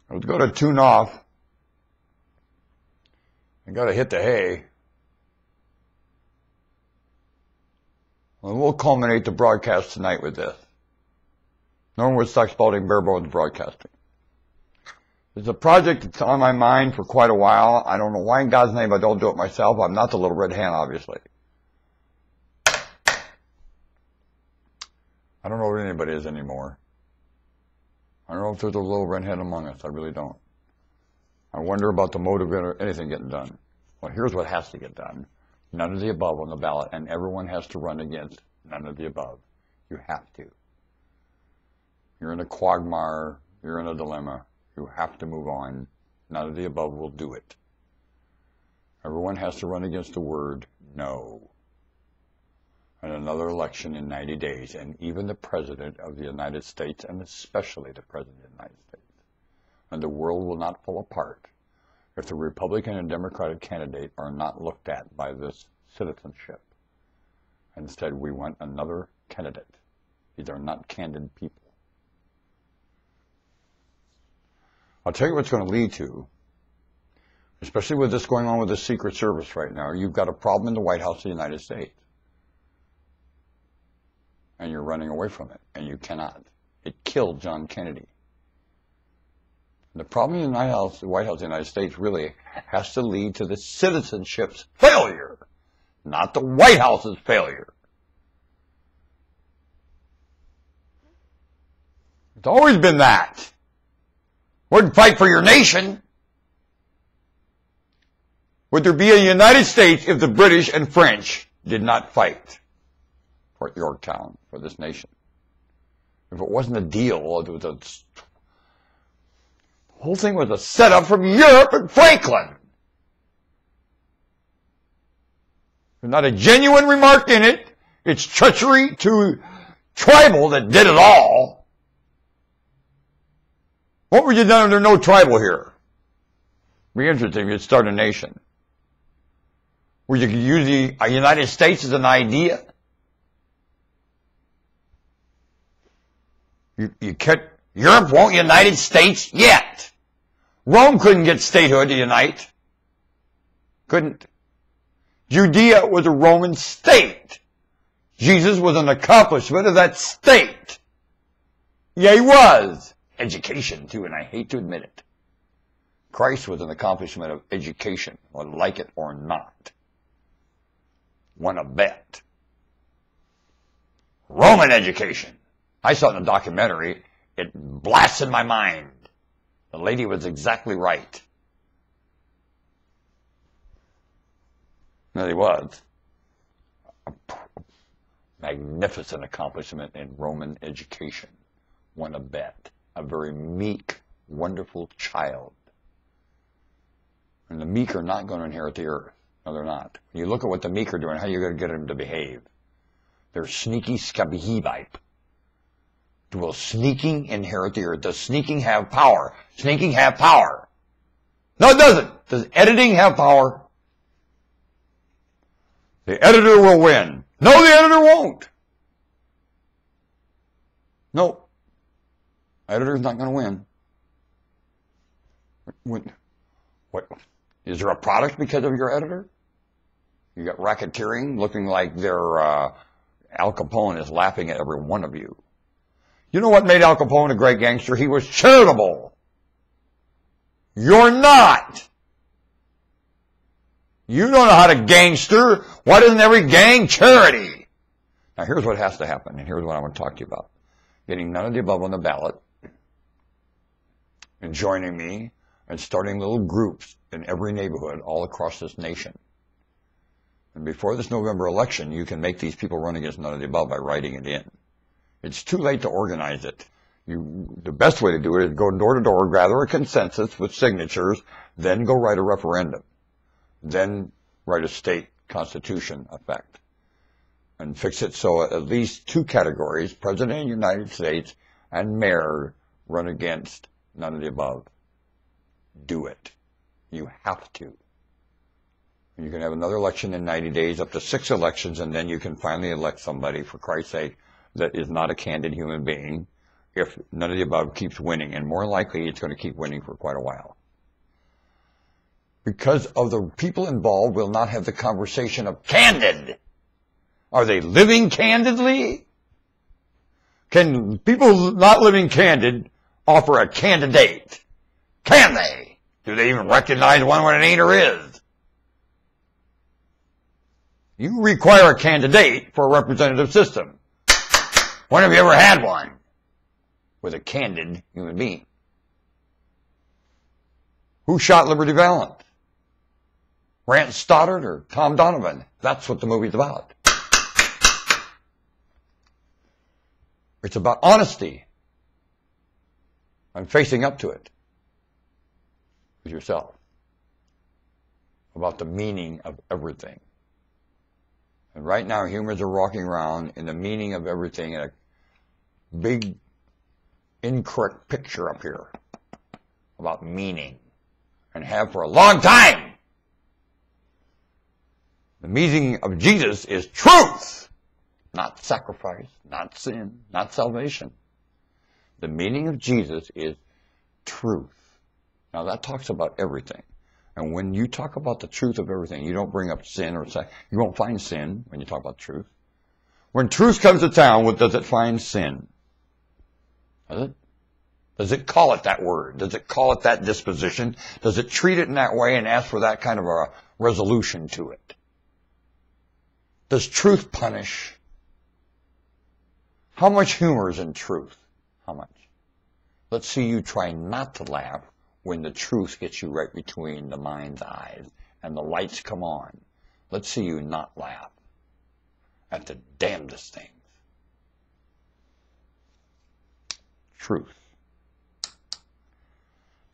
Let's go to tune off. I got to hit the hay. And we'll culminate the broadcast tonight with this. Norwood Stock Spalding Barebones Broadcasting. It's a project that's on my mind for quite a while. I don't know why in God's name I don't do it myself. I'm not the little red hen, obviously. I don't know what anybody is anymore. I don't know if there's a little red hen among us. I really don't. I wonder about the motive of anything getting done. Well, here's what has to get done. None of the above on the ballot, and everyone has to run against none of the above. You have to. You're in a quagmire. You're in a dilemma. You have to move on. None of the above will do it. Everyone has to run against the word no. And another election in 90 days, and even the President of the United States, and especially the President of the United States. And the world will not fall apart if the Republican and Democratic candidate are not looked at by this citizenship. Instead, we want another candidate. These are not candid people. I'll tell you what's going to lead to, especially with this going on with the Secret Service right now. You've got a problem in the White House of the United States. And you're running away from it. And you cannot. It killed John Kennedy. The problem in the White House of the United States really has to lead to the citizenship's failure, not the White House's failure. It's always been that. Wouldn't fight for your nation. Would there be a United States if the British and French did not fight for Yorktown, for this nation? If it wasn't a deal, it was the whole thing was a setup from Europe and Franklin. There's not a genuine remark in it. It's treachery to tribal that did it all. What would you do if there's no tribal here? Be interesting if you'd start a nation. Would you use the United States as an idea? Europe won't United States yet. Rome couldn't get statehood to unite. Couldn't. Judea was a Roman state. Jesus was an accomplishment of that state. Yeah, he was. Education, too, and I hate to admit it. Christ was an accomplishment of education, whether like it or not. Won a bet. Roman education. I saw it in a documentary. It blasted my mind. The lady was exactly right. There he was. A magnificent accomplishment in Roman education. Won a bet. A very meek, wonderful child. And the meek are not going to inherit the earth. No, they're not. When you look at what the meek are doing, how are you going to get them to behave? They're sneaky scabihivipe. Will sneaking inherit the earth? Does sneaking have power? Sneaking have power? No, it doesn't. Does editing have power? The editor will win. No, the editor won't. No. Editor's not going to win. What? Is there a product because of your editor? You got racketeering looking like they're Al Capone is laughing at every one of you. You know what made Al Capone a great gangster? He was charitable. You're not. You don't know how to gangster. Why doesn't every gang charity? Now here's what has to happen, and here's what I want to talk to you about. Getting none of the above on the ballot, and joining me, and starting little groups in every neighborhood all across this nation. And before this November election, you can make these people run against none of the above by writing it in. It's too late to organize it. The best way to do it is go door to door, gather a consensus with signatures, then go write a referendum. Then write a state constitution effect. And fix it so at least two categories, President of the United States and Mayor, run against none of the above. Do it. You have to. You can have another election in 90 days, up to 6 elections, and then you can finally elect somebody, for Christ's sake, that is not a candid human being, if none of the above keeps winning, and more likely it's going to keep winning for quite a while. Because of the people involved will not have the conversation of candid. Are they living candidly? Can people not living candid offer a candidate? Can they? Do they even recognize one when it ain't or is? You require a candidate for a representative system. When have you ever had one with a candid human being? Who shot Liberty Valance? Rance Stoddard or Tom Donovan? That's what the movie's about. It's about honesty and facing up to it with yourself. About the meaning of everything. And right now humans are walking around in the meaning of everything in a big incorrect picture up here about meaning, and have for a long time. The meaning of Jesus is truth, not sacrifice, not sin, not salvation. The meaning of Jesus is truth. Now that talks about everything. And when you talk about the truth of everything, you don't bring up sin or sex. You won't find sin when you talk about truth. When truth comes to town, what does it find? Sin. Does it? Does it call it that word? Does it call it that disposition? Does it treat it in that way and ask for that kind of a resolution to it? Does truth punish? How much humor is in truth? How much? Let's see you try not to laugh when the truth gets you right between the mind's eyes and the lights come on. Let's see you not laugh at the damnedest things. Truth.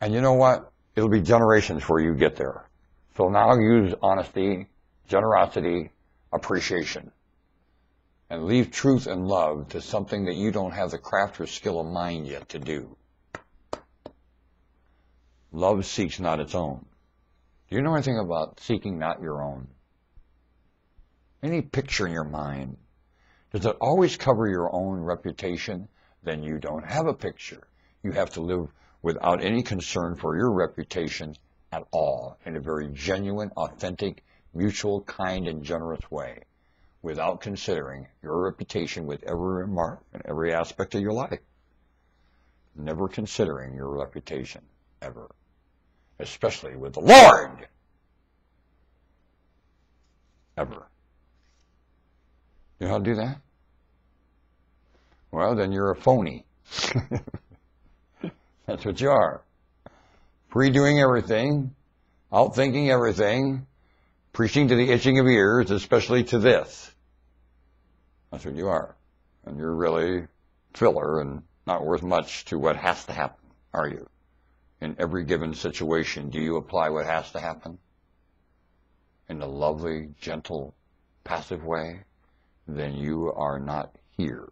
And you know what? It'll be generations before you get there. So now use honesty, generosity, appreciation. And leave truth and love to something that you don't have the craft or skill of mind yet to do. Love seeks not its own. Do you know anything about seeking not your own? Any picture in your mind? Does it always cover your own reputation? Then you don't have a picture. You have to live without any concern for your reputation at all, in a very genuine, authentic, mutual, kind, and generous way, without considering your reputation with every remark and every aspect of your life. Never considering your reputation, ever. Especially with the Lord. Ever. You know how to do that? Well, then you're a phony. That's what you are. Pre-doing everything, out-thinking everything, preaching to the itching of ears, especially to this. That's what you are. And you're really filler and not worth much to what has to happen, are you? In every given situation, do you apply what has to happen? In a lovely, gentle, passive way? Then you are not here.